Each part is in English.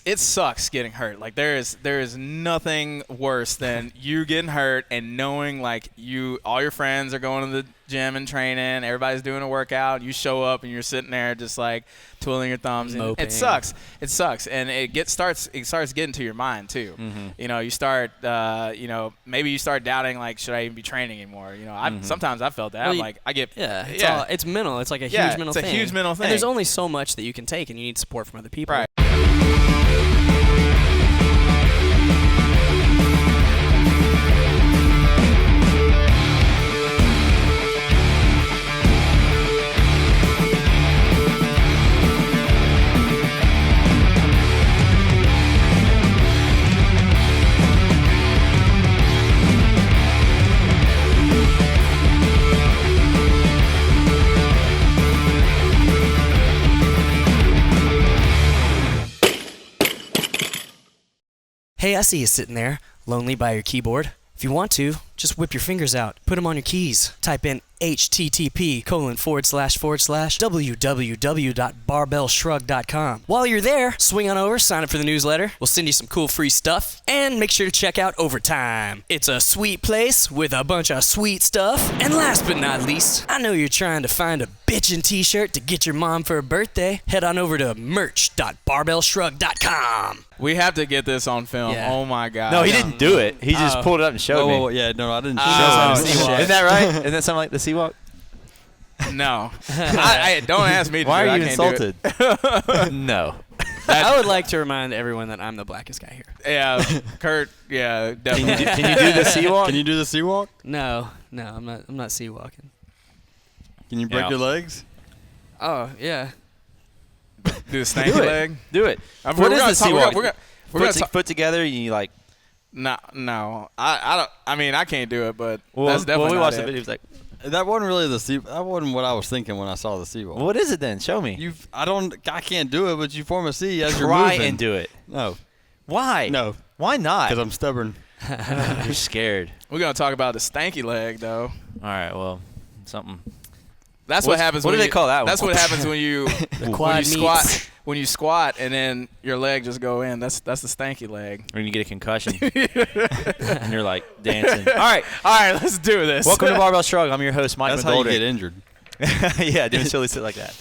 It sucks getting hurt. Like there is nothing worse than you getting hurt and knowing like all your friends are going to the gym and training, everybody's doing a workout, you show up and you're sitting there just like twiddling your thumbs. And it sucks. It sucks, and it starts getting to your mind too. Mm-hmm. You start maybe you start doubting like, should I even be training anymore? Sometimes I felt that. Well, it's mental. It's like a huge mental thing. It's a huge mental thing. And there's only so much that you can take, and you need support from other people. Right. Hey, I see you sitting there, lonely by your keyboard. If you want to, just whip your fingers out, put them on your keys. Type in http://www.barbellshrugged.com. While you're there, swing on over, sign up for the newsletter. We'll send you some cool free stuff, and make sure to check out Overtime. It's a sweet place with a bunch of sweet stuff. And last but not least, I know you're trying to find a bitchin' t-shirt to get your mom for her birthday. Head on over to merch.barbellshrugged.com. We have to get this on film. Yeah. Oh my God. No, he didn't do it. He just pulled it up and showed me. Yeah, no, I didn't show it. Isn't that right? Isn't that something like the Seawalk? No. I don't ask me to Why do it. are you insulted? No. I would like to remind everyone that I'm the blackest guy here. Yeah, Kurt. Yeah, definitely. Can you do the Seawalk? Can you do the Seawalk? No, I'm not sea walking. Can you break your legs? Oh yeah. Do the stanky leg. Do it. What is the Seawalk? We're foot together. You like. No. I don't. I mean, I can't do it, but that's definitely. When we not watched it. the video, it was like. That wasn't really that wasn't what I was thinking when I saw the Seawalk. What is it then? Show me. I can't do it, but you form a C as you're moving. Try and do it. No. Why? No. Why not? Because I'm stubborn. You're scared. We're gonna talk about the stanky leg, though. All right. Well, something. That's what happens. What do they call that one? That's what happens when you squat. When you squat and then your leg just go in. That's the stanky leg. Or you get a concussion. And you're like dancing. All right, let's do this. Welcome to Barbell Shrugged. I'm your host, Mike That's McGoldrick. how you get injured. Yeah, doing silly shit like that.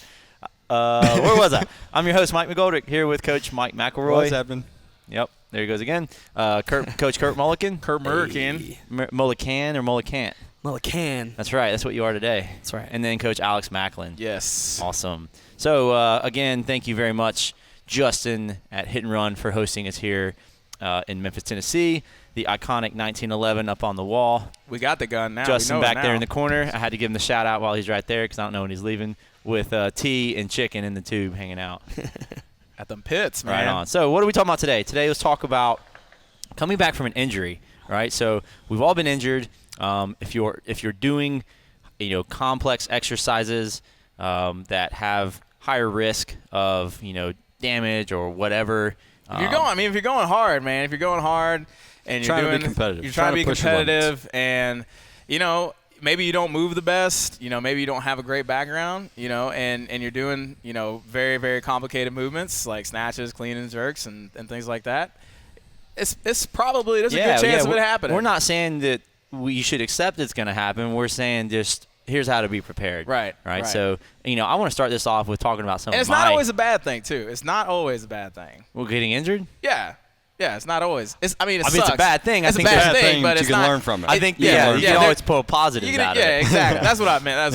Where was I? I'm your host, Mike McGoldrick, here with Coach Mike McElroy. What's happening? Yep, there he goes again. Coach Kurt Mullican. Kurt Mullican. Mullican or Mullicant? Mullican. That's right. That's what you are today. That's right. And then Coach Alex Macklin. Yes. Awesome. So, again, thank you very much, Justin at Hit and Run, for hosting us here in Memphis, Tennessee. The iconic 1911 up on the wall. We got the gun now. Justin back there in the corner. I had to give him the shout out while he's right there because I don't know when he's leaving, with tea and chicken in the tube hanging out. At them pits, man. Right on. So what are we talking about today? Today, let's talk about coming back from an injury, right? So we've all been injured. If you're doing, complex exercises that have higher risk of, damage or whatever. If you're going hard, man. If you're going hard and you're trying to be competitive. You're trying to be competitive, and maybe you don't move the best. Maybe you don't have a great background. And you're doing very, very complicated movements like snatches, clean and jerks, and things like that. It's probably there's a good chance of it happening. We're not saying that we should accept it's going to happen. We're saying just here's how to be prepared. Right. So, I want to start this off with talking about something. And it's not always a bad thing, too. It's not always a bad thing. Well, getting injured? Yeah. Yeah, it's not always. It sucks. It's a bad thing. It's a bad thing, but you can learn from it. I think, you can always pull positives out of it. Yeah, exactly. That's what I meant.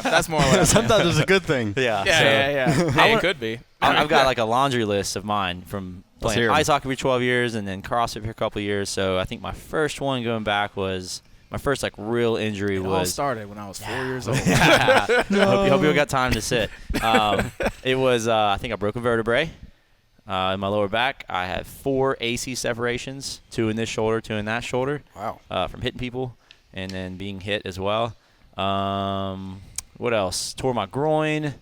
That's more what I meant. Sometimes it's a good thing. Yeah. Hey, it could be. I've got like a laundry list of mine from playing ice hockey for 12 years and then CrossFit for a couple of years. So I think my first one going back was my first real injury It was. all started when I was 4 years old. Hope you got time to sit. It was I think I broke a vertebrae in my lower back. I had 4 AC separations, 2 in this shoulder, 2 in that shoulder. Wow. From hitting people and then being hit as well. What else? Tore my groin,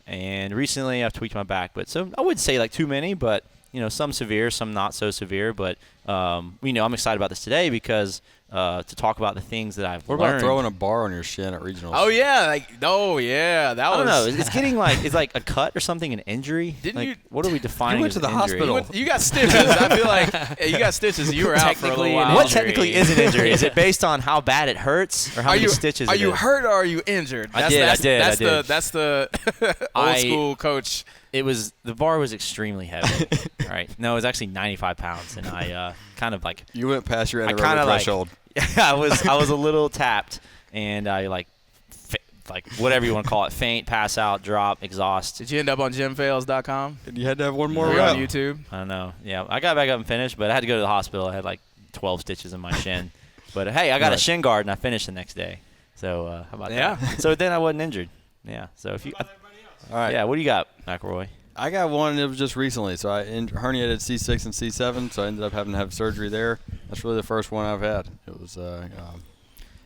and recently I've tweaked my back. But so I wouldn't say too many, but some severe, some not so severe. But I'm excited about this today because to talk about the things that I've What learned. about throwing a bar on your shin at regionals? Oh yeah, that I was. don't know. It's getting like it's like a cut or something, an injury. Didn't like, you- What are we defining? You as went to the an injury? hospital. You got stitches. I feel like you got stitches. You were out for a little Technically while. an What injury. technically is an injury? Is it based on how bad it hurts or how Are many you stitches? Are it you is? hurt or are you injured? I did. That's the old school coach. The bar was extremely heavy. Right? No, it was actually 95 pounds, and I kind of like You went past your kinda anaerobic like- threshold. I was a little tapped, and I like whatever you want to call it, faint, pass out, drop, exhaust. Did you end up on gymfails.com? You had to have one more Were you rep. on YouTube? I don't know. Yeah, I got back up and finished, but I had to go to the hospital. I had like 12 stitches in my shin. But hey, I got a Right. shin guard, and I finished the next day. So how about Yeah. that? So then I wasn't injured. Yeah. So if you, All right. yeah, what do you got, McElroy? I got one. It was just recently. So I herniated C6 and C7. So I ended up having to have surgery there. That's really the first one I've had. It was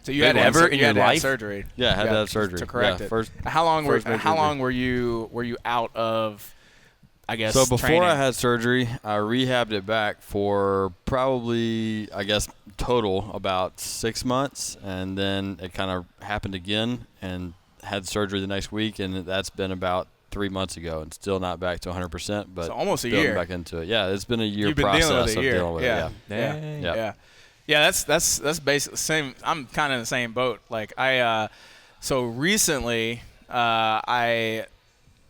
So you had to have, Ever in you had your to have life? surgery. yeah, I had to have surgery to correct yeah, it. First, How long first major were you out of? I guess. So before training? I had surgery, I rehabbed it back for probably, I guess, total about 6 months, and then it kind of happened again, and had surgery the next week, and that's been about 3 months ago, and still not back to 100%, but So almost a building year. back into it. Yeah, it's been a year You've been process dealing with it a of year. dealing with Yeah. it. Dang. Yeah. Yeah, that's basically same. I'm kind of in the same boat. Like so recently,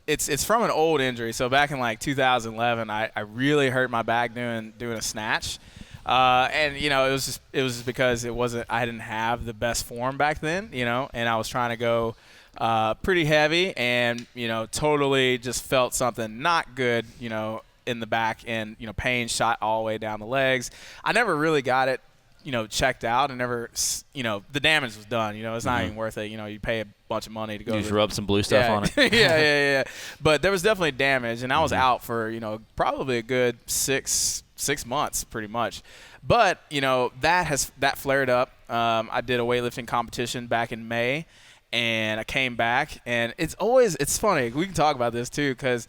it's from an old injury. So back in like 2011, I really hurt my back doing a snatch, and it was just because I didn't have the best form back then, and I was trying to go pretty heavy, and totally just felt something not good, in the back, and pain shot all the way down the legs. I never really got it checked out, and never the damage was done. It's not even worth it. You pay a bunch of money to go You to just the- rub some blue stuff on it. yeah. But there was definitely damage, and I was out for probably a good six months, pretty much. But that flared up. I did a weightlifting competition back in May, and I came back, and it's funny. We can talk about this too, because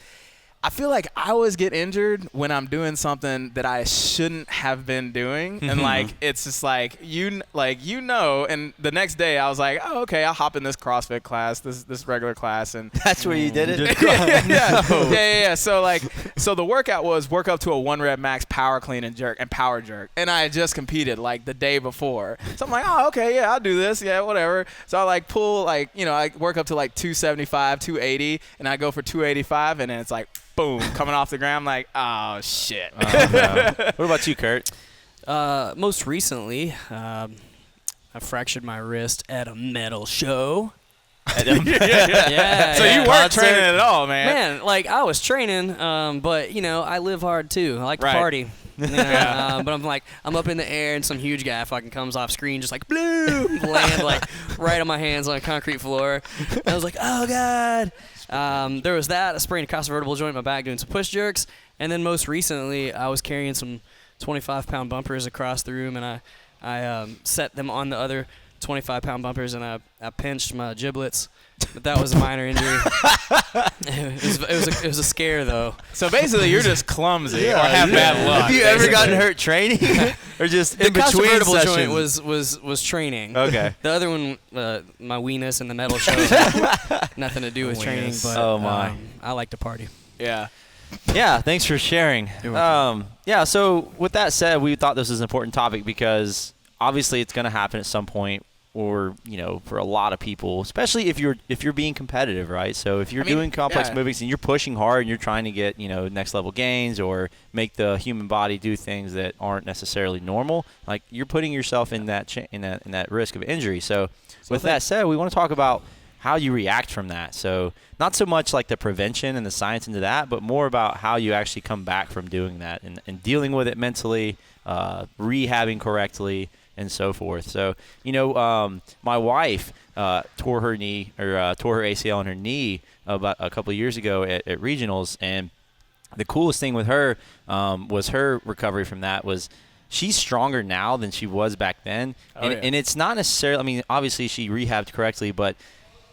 I feel like I always get injured when I'm doing something that I shouldn't have been doing, and it's just like and the next day I was like, oh, okay, I'll hop in this CrossFit class, this regular class, and That's where you did it. yeah. So the workout was work up to a 1 rep max power clean and jerk and power jerk, and I had just competed like the day before, so I'm like, oh, okay, yeah, I'll do this, yeah, whatever. So I pull I work up to 275, 280, and I go for 285, and then it's like, boom, coming off the ground. I'm like, oh shit. What about you, Kurt? Most recently, I fractured my wrist at a metal show. Yeah. So you weren't training at all, man. Man, I was training, but I live hard too. I like to Right. party. But I'm up in the air, and some huge guy fucking comes off screen, just boom, land right on my hands on a concrete floor. And I was like, oh god. There was that. I sprained a cross-vertebral joint in my back doing some push jerks, and then most recently I was carrying some 25-pound bumpers across the room, and I set them on the other 25-pound bumpers, and I pinched my giblets. But that was a minor injury. it was a scare though. So basically, you're just clumsy or have bad luck. Have you ever basically. gotten hurt training, or just The in between cross-vertebral sessions? joint was training. Okay. The other one, my weenus and the metal show, nothing to do with training. Weenus. But Oh, my. I like to party. Yeah. Yeah, thanks for sharing. Yeah, so with that said, we thought this was an important topic because obviously it's going to happen at some point, or for a lot of people, especially if you're being competitive, right? So if you're doing complex movements and you're pushing hard and you're trying to get next level gains or make the human body do things that aren't necessarily normal, you're putting yourself in that risk of injury. So with that said, we want to talk about how you react from that. So not so much the prevention and the science into that, but more about how you actually come back from doing that and dealing with it mentally, rehabbing correctly, and so forth. So, my wife tore her ACL on her knee about a couple of years ago at regionals, and the coolest thing with her was her recovery from that was she's stronger now than she was back then. And it's not necessarily, obviously she rehabbed correctly, but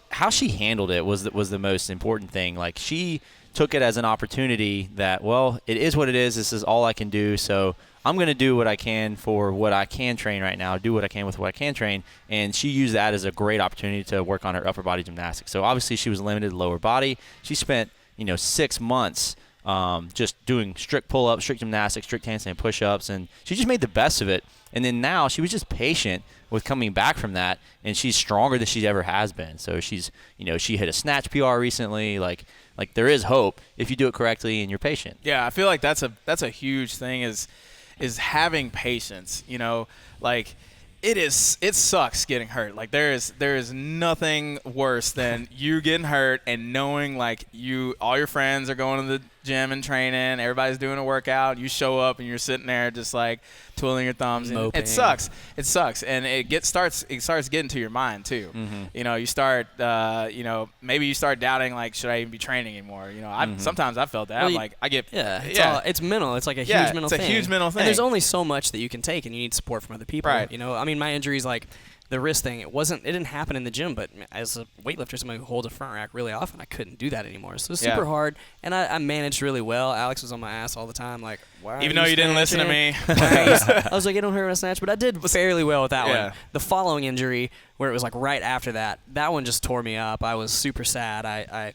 how she handled it was the most important thing. She took it as an opportunity that, well, it is what it is. This is all I can do. So I'm going to do what I can for what I can train right now, do what I can with what I can train. And she used that as a great opportunity to work on her upper body gymnastics. So obviously she was limited to lower body. She spent, 6 months just doing strict pull-ups, strict gymnastics, strict handstand push-ups, and she just made the best of it. And then now she was just patient with coming back from that, and she's stronger than she ever has been. So she's, she hit a snatch PR recently. Like there is hope if you do it correctly and you're patient. Yeah, I feel like that's a huge thing is having patience. It sucks getting hurt. Like there is nothing worse than you getting hurt and knowing like all your friends are going to the gym and training, everybody's doing a workout, you show up and you're sitting there just like twiddling your thumbs. And it sucks, and it starts getting to your mind too. You start maybe you start doubting like, should I even be training anymore? Sometimes I felt that. It's mental. It's like a huge mental thing. It's a huge mental thing. And there's only so much that you can take, and you need support from other people. Right. My injuries, like the wrist thing, it didn't happen in the gym, but as a weightlifter, somebody who holds a front rack really often, I couldn't do that anymore. So it was super hard, and I managed really well. Alex was on my ass all the time, like, why? Even though you didn't listen to me. I was like, it don't hurt when I snatch, but I did fairly well with that one. The following injury, where it was like right after that one just tore me up. I was super sad. I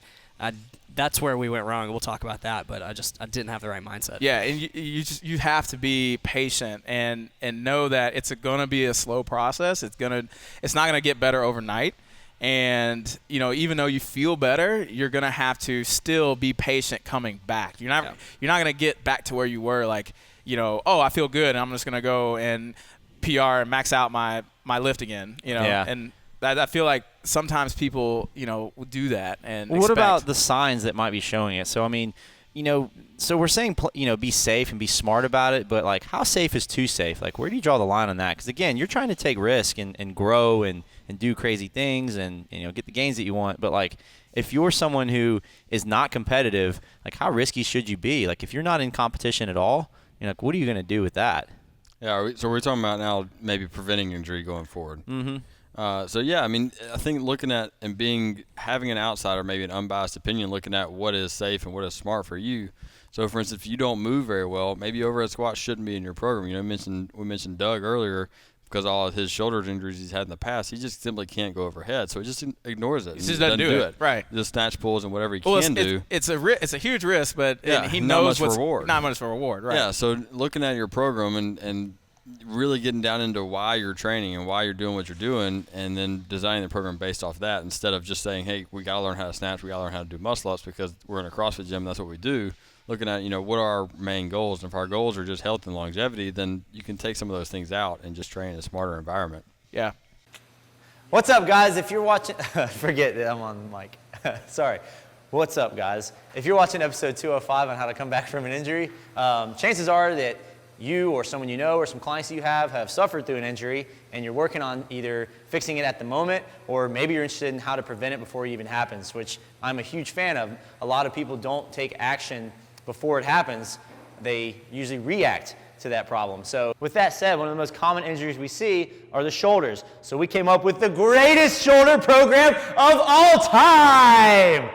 that's where we went wrong. We'll talk about that, but I didn't have the right mindset. Yeah, and you have to be patient and know that it's going to be a slow process. It's not going to get better overnight. And even though you feel better, you're going to have to still be patient coming back. You're not going to get back to where you were like, I feel good and I'm just going to go and PR and max out my lift again, and I feel like sometimes people, will do that. And what about the signs that might be showing it? So, so we're saying, be safe and be smart about it, but, like, how safe is too safe? Like, where do you draw the line on that? Because, again, you're trying to take risk and grow and do crazy things and, get the gains that you want. But, like, if you're someone who is not competitive, like, how risky should you be? Like, if you're not in competition at all, what are you going to do with that? Yeah, so we're talking about now maybe preventing injury going forward. Mm-hmm. I think looking at and having an outsider, maybe an unbiased opinion, looking at what is safe and what is smart for you. So, for instance, if you don't move very well, maybe overhead squat shouldn't be in your program. We mentioned Doug earlier because all of his shoulder injuries he's had in the past, he just simply can't go overhead. So he just ignores it. He just doesn't do it. Right. Just snatch pulls and whatever he can do. It's a huge risk, but he knows not much for reward. Right. Yeah. So looking at your program and really getting down into why you're training and why you're doing what you're doing, and then designing the program based off that instead of just saying, hey, we got to learn how to snatch, we got to learn how to do muscle-ups because we're in a CrossFit gym, that's what we do. Looking at, what are our main goals, and if our goals are just health and longevity, then you can take some of those things out and just train in a smarter environment. Yeah. What's up, guys? If you're watching, forget that I'm on the mic. Sorry. What's up, guys? If you're watching episode 205 on how to come back from an injury, chances are that you or someone you know or some clients you have suffered through an injury, and you're working on either fixing it at the moment, or maybe you're interested in how to prevent it before it even happens, which I'm a huge fan of. A lot of people don't take action before it happens. They usually react to that problem. So with that said, one of the most common injuries we see are the shoulders. So we came up with the greatest shoulder program of all time.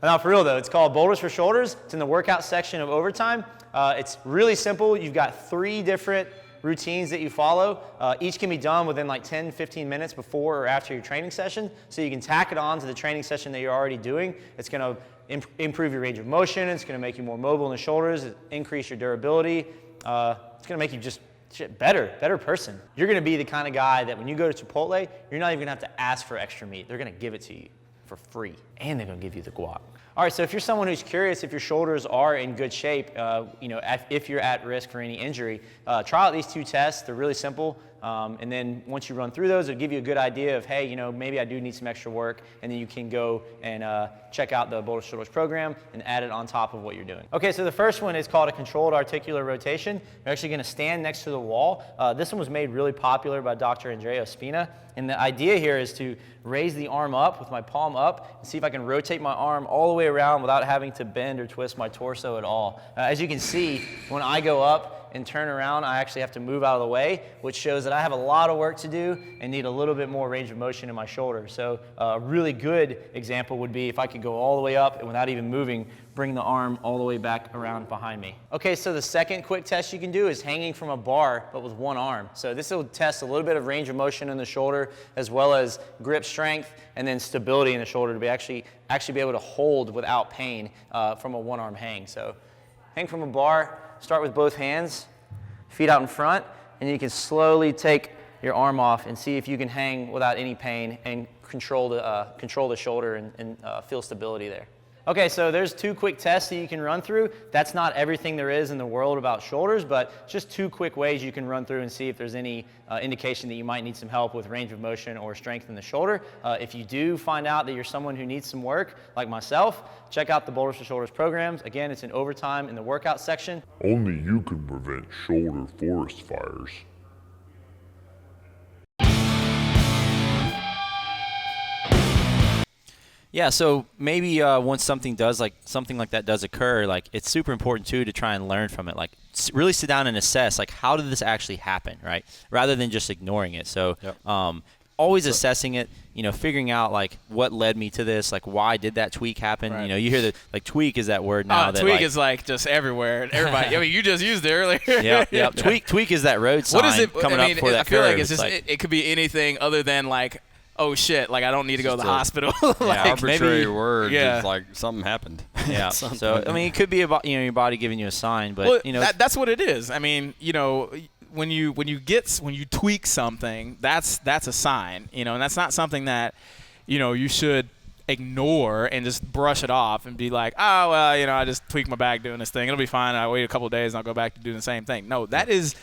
Now for real though, it's called Boulders for Shoulders. It's in the workout section of Overtime. It's really simple. You've got 3 different routines that you follow. Each can be done within like 10, 15 minutes before or after your training session. So you can tack it on to the training session that you're already doing. It's going to improve your range of motion. It's going to make you more mobile in the shoulders, increase your durability. It's going to make you just better person. You're going to be the kind of guy that when you go to Chipotle, you're not even going to have to ask for extra meat. They're going to give it to you for free, and they're going to give you the guac. All right, so if you're someone who's curious if your shoulders are in good shape, if you're at risk for any injury, try out these 2 tests. They're really simple. And then once you run through those, it'll give you a good idea of, hey, maybe I do need some extra work. And then you can go and check out the Boulders for Shoulders program and add it on top of what you're doing. Okay, so the first one is called a controlled articular rotation. You're actually going to stand next to the wall. This one was made really popular by Dr. Andrea Ospina. And the idea here is to raise the arm up with my palm up and see if I can rotate my arm all the way around without having to bend or twist my torso at all. As you can see, when I go up, and turn around, I actually have to move out of the way, which shows that I have a lot of work to do and need a little bit more range of motion in my shoulder. So a really good example would be if I could go all the way up and without even moving, bring the arm all the way back around behind me. Okay, so the second quick test you can do is hanging from a bar, but with one arm. So this will test a little bit of range of motion in the shoulder, as well as grip strength, and then stability in the shoulder to be actually be able to hold without pain from a one-arm hang. So hang from a bar, start with both hands, feet out in front, and you can slowly take your arm off and see if you can hang without any pain and control the shoulder and feel stability there. Okay, so there's 2 quick tests that you can run through. That's not everything there is in the world about shoulders, but just 2 quick ways you can run through and see if there's any indication that you might need some help with range of motion or strength in the shoulder. If you do find out that you're someone who needs some work, like myself, check out the Boulders for Shoulders programs. Again, it's in overtime in the workout section. Only you can prevent shoulder forest fires. Yeah, so maybe once something like that does occur, like it's super important too to try and learn from it. Like really sit down and assess, like how did this actually happen, right? Rather than just ignoring it. So always assessing it, figuring out like what led me to this, like why did that tweak happen? Right. You hear that like tweak is that word now. Tweak is like just everywhere. Everybody. I mean, you just used it earlier. Yeah. Tweak is that road sign What is it? coming up for that I feel curve. like it's just it could be anything other than like, oh shit, like I don't need to go to the hospital. Like arbitrary maybe, word, it's like something happened. Yeah. So I mean, it could be about your body giving you a sign, but that's what it is. I mean, when you tweak something, that's a sign, and that's not something that you should ignore and just brush it off and be like, oh well, I just tweaked my back doing this thing, it'll be fine. I wait a couple of days and I'll go back to doing the same thing. No, that is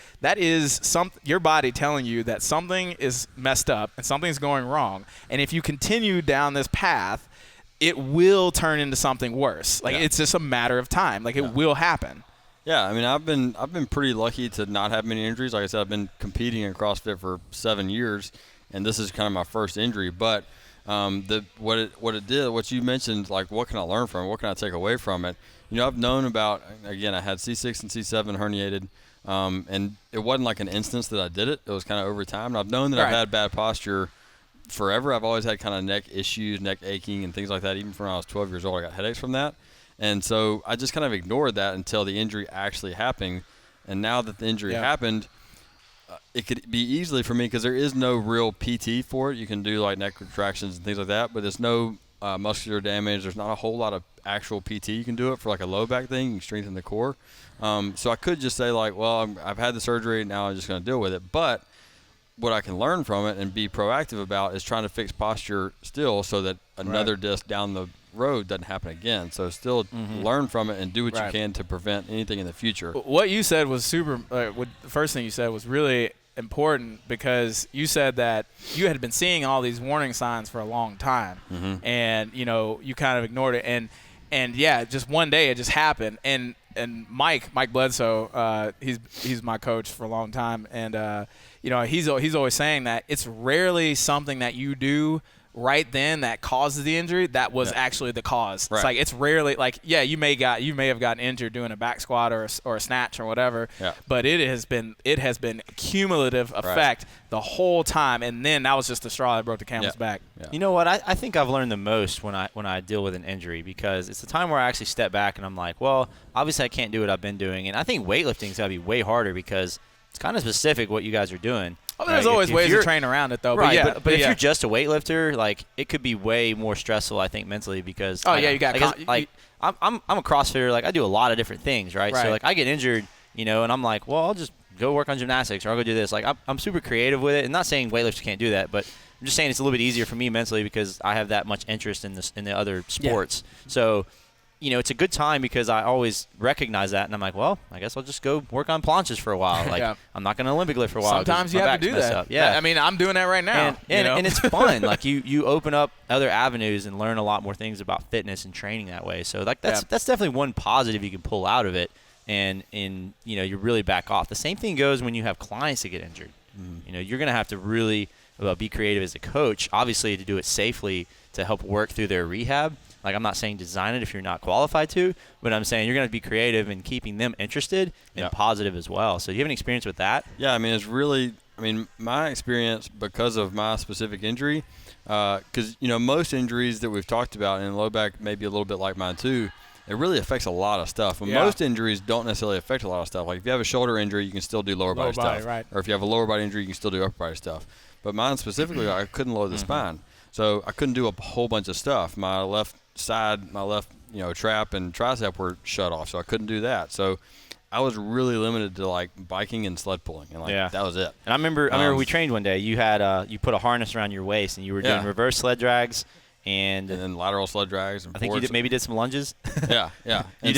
your body telling you that something is messed up and something's going wrong. And if you continue down this path, it will turn into something worse. Like it's just a matter of time. Like it will happen. Yeah, I mean, I've been pretty lucky to not have many injuries. Like I said, I've been competing in CrossFit for 7 years, and this is kind of my first injury. But what you mentioned, like what can I learn from it? What can I take away from it? I've known about, again, I had C6 and C7 herniated, and it wasn't like an instance that I did it. It was kind of over time. And I've known that I've had bad posture forever. I've always had kind of neck issues, neck aching, and things like that. Even from when I was 12 years old, I got headaches from that. And so I just kind of ignored that until the injury actually happened. And now that the injury happened, it could be easily for me because there is no real PT for it. You can do like neck retractions and things like that, but there's no muscular damage. There's not a whole lot of actual PT you can do it for like a low back thing. You can strengthen the core. So I could just say like, well, I've had the surgery. Now I'm just going to deal with it. But what I can learn from it and be proactive about is trying to fix posture still so that another disc down the road doesn't happen again. So still learn from it and do what you can to prevent anything in the future. What you said was the first thing you said was really important, because you said that you had been seeing all these warning signs for a long time, and you kind of ignored it, and just one day it just happened. And Mike Bledsoe, he's my coach for a long time, and he's always saying that it's rarely something that you do right then that causes the injury that was actually the cause. Right. It's like it's rarely like you may have gotten injured doing a back squat or a snatch or whatever, but it has been cumulative effect the whole time, and then that was just the straw that broke the camel's back. You know what? I think I've learned the most when I deal with an injury, because it's the time where I actually step back and I'm like, well, obviously I can't do what I've been doing, and I think weightlifting's gotta be way harder because it's kind of specific what you guys are doing. Oh, there's always ways to train around it, though. Right, but if you're just a weightlifter, like it could be way more stressful, I think, mentally, because you got I'm a CrossFitter. Like I do a lot of different things, right? So like I get injured, and I'm like, well, I'll just go work on gymnastics or I'll go do this. Like I'm super creative with it, and not saying weightlifters can't do that, but I'm just saying it's a little bit easier for me mentally because I have that much interest in the other sports. So. It's a good time because I always recognize that, and I'm like, well, I guess I'll just go work on planches for a while. Like, I'm not going to Olympic lift for a while. Sometimes you have to do that. Up. Yeah, I mean, I'm doing that right now. And it's fun. Like you open up other avenues and learn a lot more things about fitness and training that way. So like that's definitely one positive you can pull out of it, and you really back off. The same thing goes when you have clients that get injured. You're going to have to really be creative as a coach, obviously, to do it safely to help work through their rehab. Like, I'm not saying design it if you're not qualified to, but I'm saying you're going to be creative in keeping them interested and positive as well. So do you have any experience with that? Yeah, I mean, it's really – I mean, my experience because of my specific injury, because, most injuries that we've talked about, and low back maybe a little bit like mine too, it really affects a lot of stuff. But most injuries don't necessarily affect a lot of stuff. Like if you have a shoulder injury, you can still do lower body stuff. Right. Or if you have a lower body injury, you can still do upper body stuff. But mine specifically, I couldn't lower the spine. So I couldn't do a whole bunch of stuff. My left side, my left, trap and tricep were shut off, so I couldn't do that. So I was really limited to like biking and sled pulling, and that was it. And I remember we trained one day. You had you put a harness around your waist, and you were doing reverse sled drags and then lateral sled drags. And I think you maybe did some lunges. Yeah. He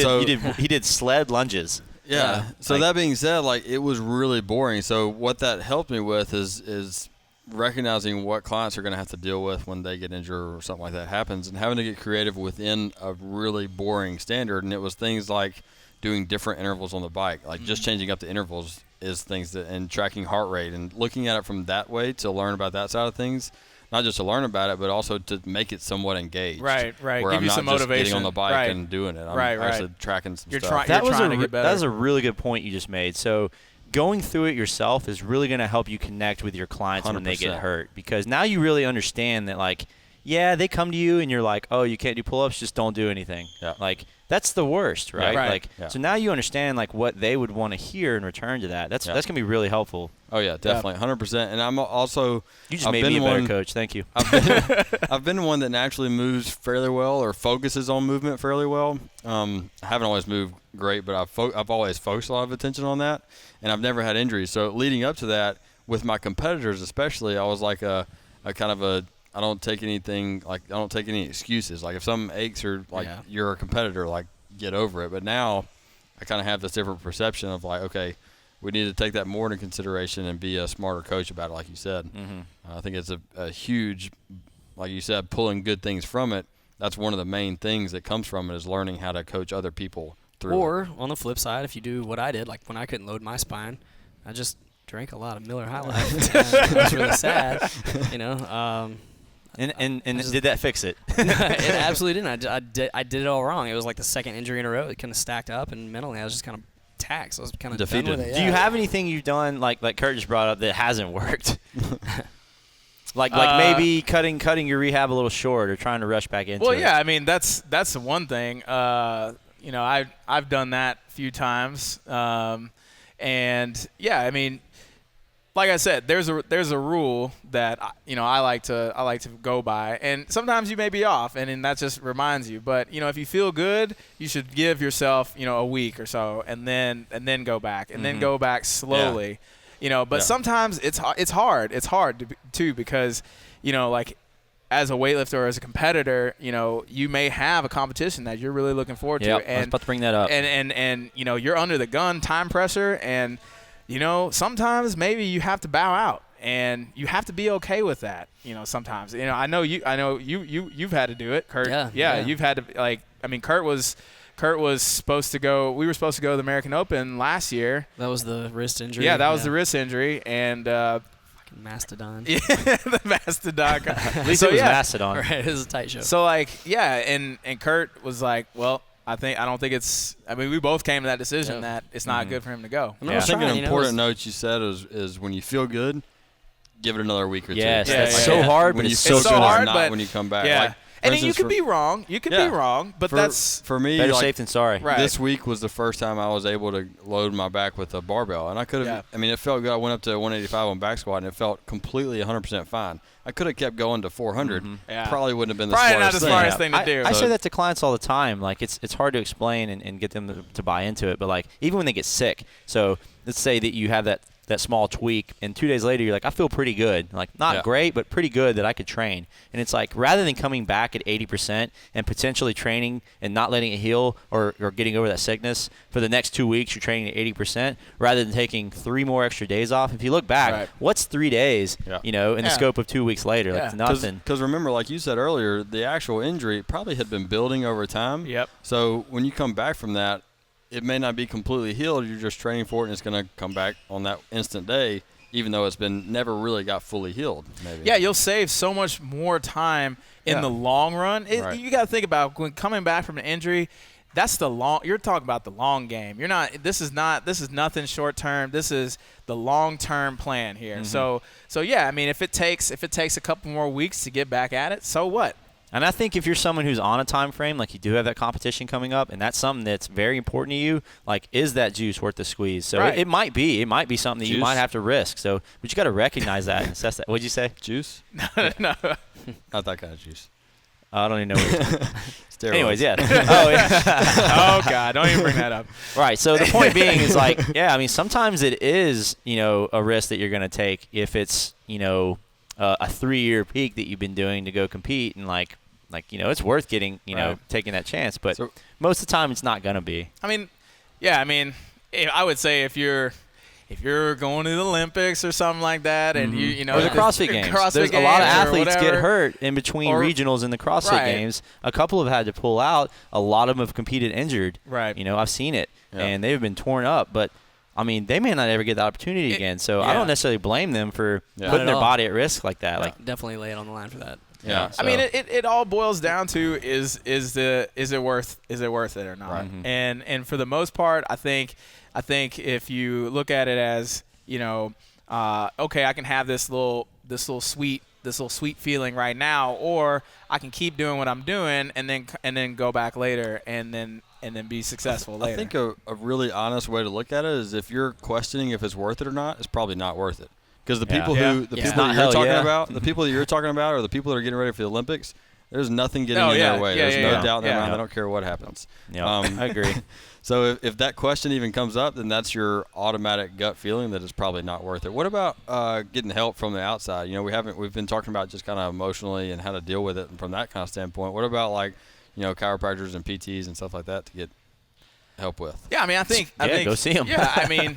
did sled lunges. Yeah. So that being said, like it was really boring. So what that helped me with is recognizing what clients are going to have to deal with when they get injured or something like that happens, and having to get creative within a really boring standard. And it was things like doing different intervals on the bike, like just changing up the intervals is things that, and tracking heart rate and looking at it from that way to learn about that side of things. Not just to learn about it, but also to make it somewhat engaged. Right. Where Give I'm you not some just motivation. getting on the bike and doing it. I'm actually tracking some stuff. That was trying to get better. That was a really good point you just made. So going through it yourself is really going to help you connect with your clients 100%. When they get hurt, because now you really understand that, like, they come to you and you're like, oh, you can't do pull-ups, just don't do anything. Yeah. Like, that's the worst, right? Yeah, right. Like, so now you understand like what they would want to hear in return to that. That's going to be really helpful. Oh yeah, definitely, 100%. And I'm also you just made me a better coach. Thank you. I've been one that naturally moves fairly well or focuses on movement fairly well. I haven't always moved great, but I've always focused a lot of attention on that, and I've never had injuries. So leading up to that, with my competitors especially, I was like a kind of a I don't take anything, like I don't take any excuses. Like if something aches or like you're a competitor, like get over it. But now I kind of have this different perception of like, okay, we need to take that more into consideration and be a smarter coach about it, like you said. I think it's a huge, like you said, pulling good things from it. That's one of the main things that comes from it is learning how to coach other people through Or it. on the flip side, if you do what I did, like when I couldn't load my spine, I just drank a lot of Miller High Life. It was really sad, And did that fix it? It absolutely didn't. I did it all wrong. It was like the second injury in a row. It kind of stacked up, and mentally I was just kind of taxed. I was kind of defeated. done with it. Do you have anything you've done like Kurt just brought up that hasn't worked? like maybe cutting your rehab a little short or trying to rush back into it. Well, yeah, I mean that's the one thing. I've done that a few times, and yeah, I mean, like I said, there's a rule that I like to go by, and sometimes you may be off, and that just reminds you. But if you feel good, you should give yourself a week or so, and then go back, and then go back slowly. But sometimes it's hard. It's hard too because like as a weightlifter or as a competitor, you may have a competition that you're really looking forward to. And I was about to bring that up. And you're under the gun, time pressure, and sometimes maybe you have to bow out, and you have to be okay with that. Sometimes, I know you've had to do it, Kurt. Yeah. You've had to, Kurt was supposed to go. We were supposed to go to the American Open last year. That was the wrist injury. Yeah, that was the wrist injury, and fucking Mastodon. Yeah, the Mastodon. At least it was Mastodon. Right, it was a tight show. So and Kurt was like, well, I don't think it's. We both came to that decision that it's not good for him to go. I think an important note you said is when you feel good, give it another week or two. Yes, that's so hard, but it's so hard. Not but when you come back. Yeah. Like, and then you could be wrong. You could be wrong, but that's for me. Better safe than sorry. Right. This week was the first time I was able to load my back with a barbell, and I could have. It felt good. I went up to 185 on back squat, and it felt completely 100% fine. I could have kept going to 400. Probably wouldn't have been the smartest thing to do. I say that to clients all the time. Like it's hard to explain and get them to buy into it, but like even when they get sick. So let's say that you have that small tweak, and 2 days later you're like, I feel pretty good. Like not great, but pretty good that I could train. And it's like rather than coming back at 80% and potentially training and not letting it heal or getting over that sickness for the next 2 weeks, you're training at 80% rather than taking 3 more extra days off. If you look back, what's 3 days? In the scope of 2 weeks later, like nothing. Because remember, like you said earlier, the actual injury probably had been building over time. Yep. So when you come back from that, it may not be completely healed. You're just training for it, and it's going to come back on that instant day. even though it's been never really got fully healed. Maybe. Yeah, you'll save so much more time in the long run. Right. You got to think about when coming back from an injury. That's you're talking about the long game. This is nothing short term. This is the long-term plan here. Mm-hmm. So yeah, I mean, if it takes a couple more weeks to get back at it, so what? And I think if you're someone who's on a time frame, like you do have that competition coming up, and that's something that's very important to you, like, is that juice worth the squeeze? So Right. it might be something that you Juice? might have to risk. So, but you got to recognize that and assess that. What'd you say? Juice? No. Not that kind of juice. I don't even know. What you're Steroids. Anyways, yeah. Oh, yeah. Oh God, don't even bring that up. Right. So the point being is like, yeah, I mean, sometimes it is, a risk that you're going to take if it's, a 3-year peak that you've been doing to go compete, and like it's worth getting, Right. taking that chance. But So- most of the time, it's not going to be. I mean, I would say if you're going to the Olympics or something like that, and Or the CrossFit Games. There's a lot of athletes get hurt in between regionals and the CrossFit Right. Games. A couple have had to pull out. A lot of them have competed injured. Right. I've seen it, Yeah. and they've been torn up. But I mean, they may not ever get the opportunity again. So I yeah. don't necessarily blame them for Yeah. putting Not at their all. body at risk like that. Like, Definitely lay it on the line for that. Yeah. I mean, so- it all boils down to is it worth it or not? Right. And for the most part, I think if you look at it as okay, I can have this little sweet feeling right now, or I can keep doing what I'm doing and then go back later and then be successful later. I think a really honest way to look at it is if you're questioning if it's worth it or not, it's probably not worth it. Because the people Yeah. who the Yeah. people Not that you're hell talking yeah. about, the people that you're talking about, are the people that are getting ready for the Olympics. There's nothing getting Oh, in yeah. their way. Yeah, There's yeah, no yeah. doubt in their Yeah. mind. They don't care what happens. I agree. So if that question even comes up, then that's your automatic gut feeling that it's probably not worth it. What about getting help from the outside? We've been talking about just kind of emotionally and how to deal with it, and from that kind of standpoint. What about chiropractors and PTs and stuff like that to get help with? Yeah, I mean, I think go see 'em. Yeah, I mean,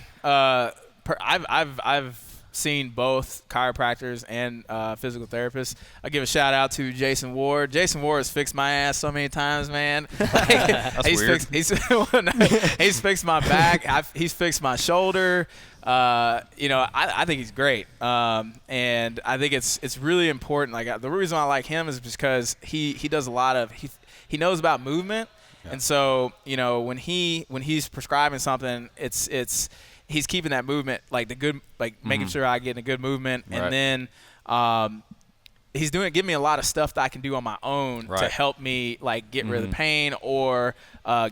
I've seen both chiropractors and physical therapists. I give a shout out to Jason Ward. Jason Ward has fixed my ass so many times, man. He's weird. he's fixed my back. He's fixed my shoulder. I think he's great. And I think it's really important. Like the reason I like him is because he does a lot of he knows about movement. Yeah. And so, when he's prescribing something, it's he's keeping that movement, like the good, like making sure I get in a good movement, Right. and then he's giving me a lot of stuff that I can do on my own to Right. help me like get rid of the pain or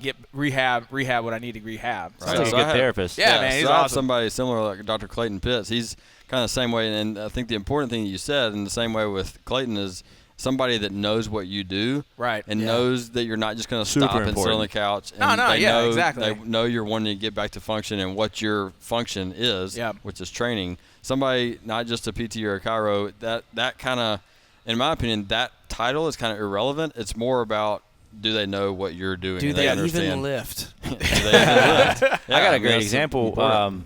get rehab what I need to rehab. Sounds like a So good I have- therapist. Yeah, man, he's so I have awesome. somebody similar like Dr. Clayton Pitts. He's kind of the same way, and I think the important thing you said in the same way with Clayton is somebody that knows what you do, Right. and Yeah. knows that you're not just going to Super stop and sit on important. the couch. No, And no, they yeah, know, exactly. They know you're wanting to get back to function and what your function is, Yep. which is training. Somebody, not just a PT or a chiro, that kind of, in my opinion, that title is kind of irrelevant. It's more about, do they know what you're doing? Do and they understand. even lift? Do they even lift? I Yeah, got a mean, great that's example. important.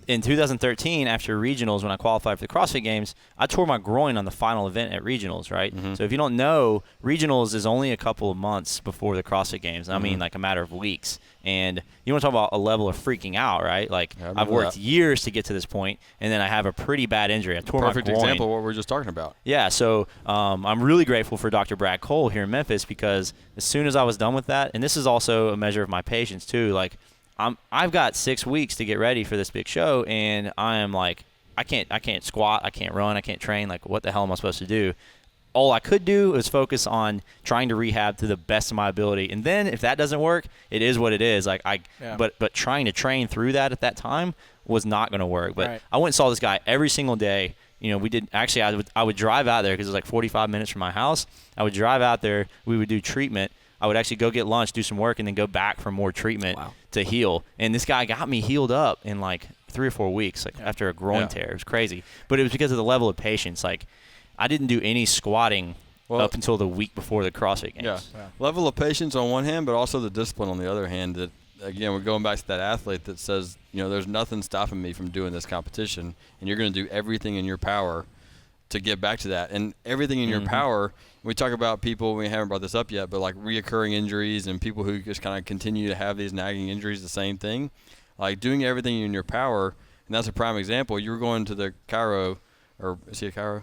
In 2013, after regionals, when I qualified for the CrossFit Games, I tore my groin on the final event at regionals, right? So if you don't know, regionals is only a couple of months before the CrossFit Games. I mean, like a matter of weeks. And you want to talk about a level of freaking out, right? Like, Yeah, I I've remember worked that. years to get to this point, and then I have a pretty bad injury. I tore Perfect my groin. example of what we were just talking about. Yeah, so I'm really grateful for Dr. Brad Cole here in Memphis, because as soon as I was done with that, and this is also a measure of my patience too, like I've got 6 weeks to get ready for this big show, and I am like, I can't squat, I can't run, I can't train. Like, what the hell am I supposed to do? All I could do is focus on trying to rehab to the best of my ability, and then if that doesn't work, it is what it is. Like but trying to train through that at that time was not going to work. But Right. I went and saw this guy every single day. We did actually. I would drive out there because it was like 45 minutes from my house. I would drive out there. We would do treatment. I would actually go get lunch, do some work, and then go back for more treatment to heal. And this guy got me healed up in like 3 or 4 weeks, after a groin tear. It was crazy. But it was because of the level of patience. Like, I didn't do any squatting up until the week before the CrossFit Games. Yeah. Level of patience on one hand, but also the discipline on the other hand. That, again, we're going back to that athlete that says, there's nothing stopping me from doing this competition, and you're going to do everything in your power to get back to that. And everything in your power, we talk about people, we haven't brought this up yet, but like reoccurring injuries and people who just kind of continue to have these nagging injuries, the same thing. Like, doing everything in your power And that's a prime example. You were going to the chiro, or is he a chiro?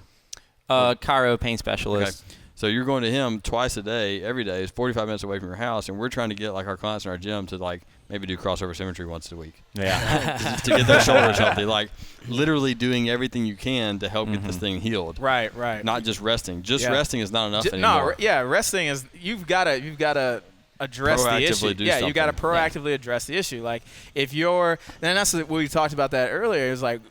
Chiro pain specialist. Okay. So you're going to him twice a day, every day. It's 45 minutes away from your house, and we're trying to get like our clients in our gym to like maybe do crossover symmetry once a week. Yeah. to get their shoulders healthy. Like literally doing everything you can to help get this thing healed. Right, right. Not just resting. Just resting is not enough anymore. No, resting is you've got to address the issue. You got to proactively address the issue. Like if you're, and that's what we talked about that earlier. Is like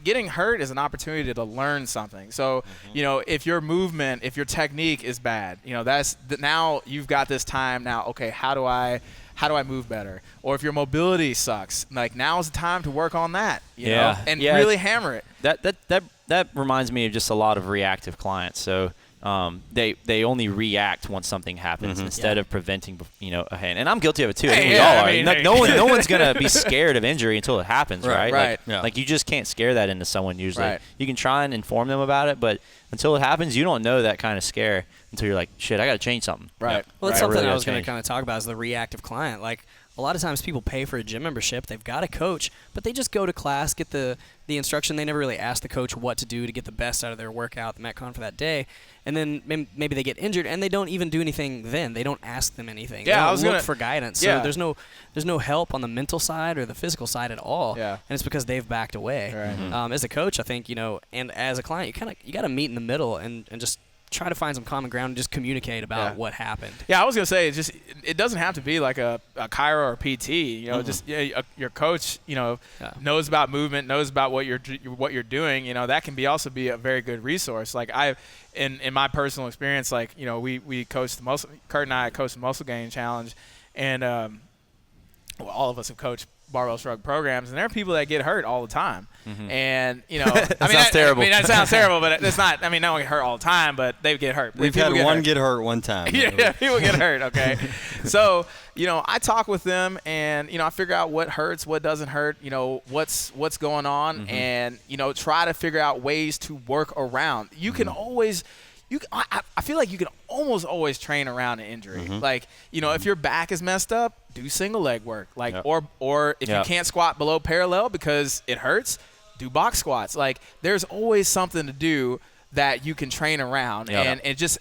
getting hurt is an opportunity to learn something. So if your movement, if your technique is bad, now you've got this time now. Okay, how do I move better? Or if your mobility sucks, like now is the time to work on that. You know, and really hammer it. That reminds me of just a lot of reactive clients. So. They only react once something happens instead of preventing, a hand. And I'm guilty of it too. I think we all are. No one's gonna be scared of injury until it happens, right? Right. Like you just can't scare that into someone usually. Right. You can try and inform them about it, but until it happens, you don't know that kind of scare until you're like, shit, I got to change something. Right. Well, that's I something really I was gotta going to kind of talk about is the reactive client. Like, a lot of times people pay for a gym membership. They've got a coach, but they just go to class, get the instruction. They never really ask the coach what to do to get the best out of their workout, the Metcon for that day. And then maybe they get injured, and they don't even do anything then. They don't ask them anything. Yeah, they I don't was look for guidance. Yeah. So there's no help on the mental side or the physical side at all. Yeah. And it's because they've backed away. Right. As a coach, I think, and as a client, you got to meet in the middle and just try to find some common ground and just communicate about what happened. Yeah, I was gonna say it doesn't have to be like a chiro or PT. Just your coach, knows about movement, knows about what you're doing. That can also be a very good resource. Like in my personal experience, like we coached Kurt and I coached the Muscle Gain Challenge, and all of us have coached Barbell Shrugged programs, and there are people that get hurt all the time. And sounds terrible. I mean, that sounds terrible, but it's not. I mean, no one get hurt all the time, but they get hurt. We've had one get hurt one time. Yeah, people get hurt. Okay, so I talk with them, and I figure out what hurts, what doesn't hurt. What's going on, and try to figure out ways to work around. You can always. I feel like you can almost always train around an injury. Like, if your back is messed up, do single leg work. Like, or if you can't squat below parallel because it hurts, do box squats. Like, there's always something to do that you can train around. And it just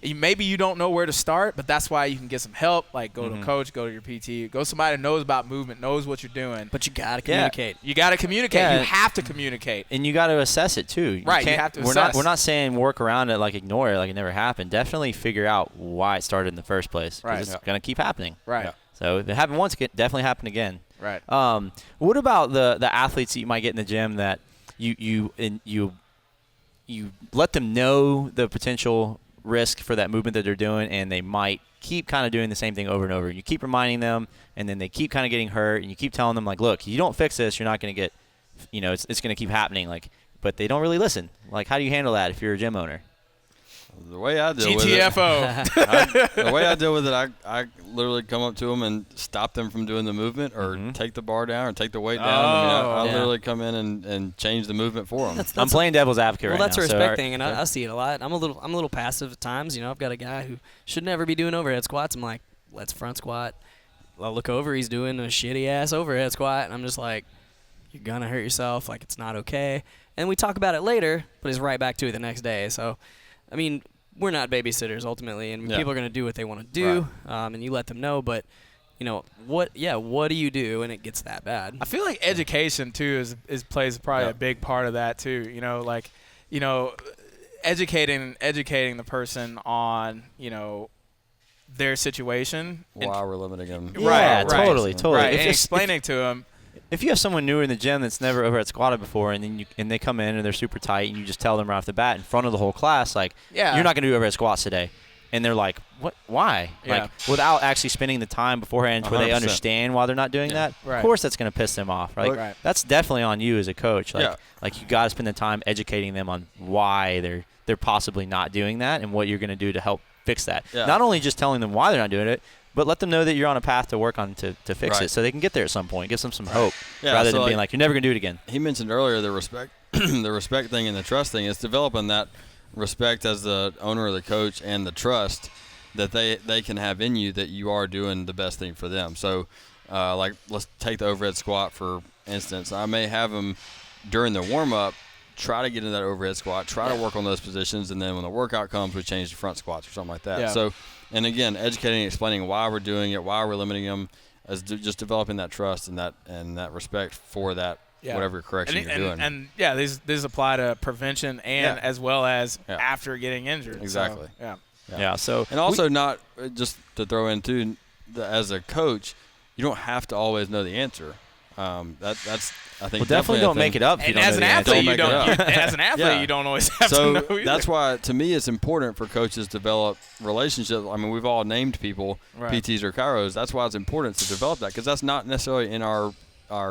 maybe you don't know where to start, but that's why you can get some help. Like, go to a coach, go to your PT, go somebody that knows about movement, knows what you're doing. But you got to communicate. You got to communicate. Yeah. You have to communicate. And you got to assess it too. You have to assess. We're not saying work around it, like ignore it, like it never happened. Definitely figure out why it started in the first place. Because it's going to keep happening. Right. Yeah. So if it happened once, it can definitely happen again. Right. What about the athletes that you might get in the gym that you let them know the potential risk for that movement that they're doing, and they might keep kind of doing the same thing over and over. You keep reminding them, and then they keep kind of getting hurt, and you keep telling them, like, look, you don't fix this, you're not going to get, it's going to keep happening. Like, but they don't really listen. Like, how do you handle that if you're a gym owner? The way I deal with it, I literally come up to them and stop them from doing the movement, or take the bar down, or take the weight down. I literally come in and change the movement for them. I'm playing devil's advocate right now. Well, that's a respect thing, and I see it a lot. I'm a little passive at times. I've got a guy who should never be doing overhead squats. I'm like, let's front squat. I'll look over, he's doing a shitty ass overhead squat, and I'm just like, you're gonna hurt yourself. Like, it's not okay. And we talk about it later, but he's right back to it the next day. So, I mean, we're not babysitters ultimately, and people are going to do what they want to do, and you let them know. But, what do you do when it gets that bad? I feel like education too plays probably a big part of that too. Educating the person on their situation. Why we're limiting them? Yeah, totally. Right, and explaining to them. If you have someone new in the gym that's never overhead squatted before, and then they come in and they're super tight, and you just tell them right off the bat in front of the whole class, like, you're not going to do overhead squats today, and they're like, what? Why? Like, without actually spending the time beforehand where they understand why they're not doing that. Right. Of course, that's going to piss them off. Right? That's definitely on you as a coach. Like you got to spend the time educating them on why they're possibly not doing that and what you're going to do to help fix that. Yeah. Not only just telling them why they're not doing it, but let them know that you're on a path to work on to fix it, so they can get there at some point. Give them some hope, rather than being like, you're never going to do it again. He mentioned earlier the respect thing and the trust thing. It's developing that respect as the owner or the coach, and the trust that they can have in you that you are doing the best thing for them. So Like let's take the overhead squat for instance. I may have them during the warm up try to get into that overhead squat, try to work on those positions, and then when the workout comes, we change to front squats or something like that. Yeah. So, and again, educating and explaining why we're doing it, why we're limiting them, as just developing that trust and that respect for that whatever correction you're doing. And yeah, these apply to prevention and as well as after getting injured. Exactly. So, Yeah. So and also not just to throw in too, as a coach, you don't have to always know the answer. That's I think definitely don't make it up. If you And don't as know an the answer. athlete, Yeah. you don't always have So to know either. that's why, to me, it's important for coaches to develop relationships. I mean, we've all named people PTs or chiros. That's why it's important to develop that, because that's not necessarily in our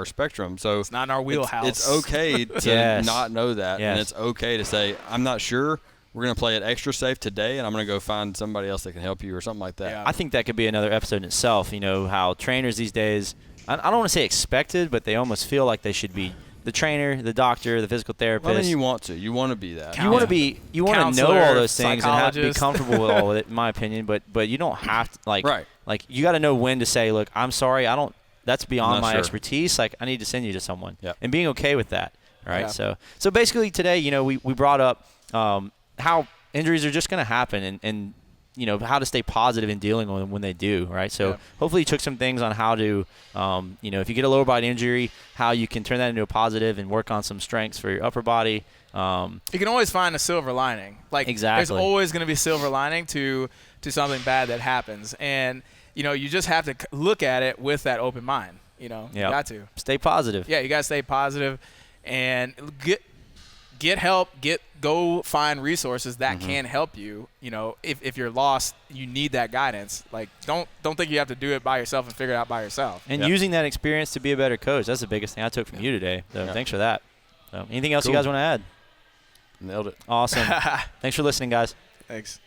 spectrum. So it's not in our wheelhouse. It's okay to not know that, and it's okay to say, I'm not sure. We're going to play it extra safe today, and I'm going to go find somebody else that can help you or something like that. Yeah. I think that could be another episode in itself. You know, how trainers these days, I don't want to say expected, but they almost feel like they should be the trainer, the doctor, the physical therapist. Well, I mean, you want to be that. You want to be. You want to know all those things and have to be psychologist. comfortable with all of it, in my opinion. But you don't have to like you got to know when to say, look, I'm sorry, I don't. That's beyond my expertise. Like, I need to send you to someone. Yep. And being okay with that. Right. Yeah. So basically today, you know, we brought up how injuries are just going to happen and you know, how to stay positive in dealing with them when they do, right? So hopefully you took some things on how to, you know, if you get a lower body injury, how you can turn that into a positive and work on some strengths for your upper body. You can always find a silver lining. Like, there's always going to be a silver lining to something bad that happens. And, you know, you just have to look at it with that open mind, you know. You got to. Stay positive. Yeah, you got to stay positive and get help, go find resources that can help you. You know, if you're lost, you need that guidance. Like, don't think you have to do it by yourself and figure it out by yourself. And using that experience to be a better coach. That's the biggest thing I took from you today. So thanks for that. So anything else you guys want to add? Nailed it. Awesome. Thanks for listening, guys. Thanks.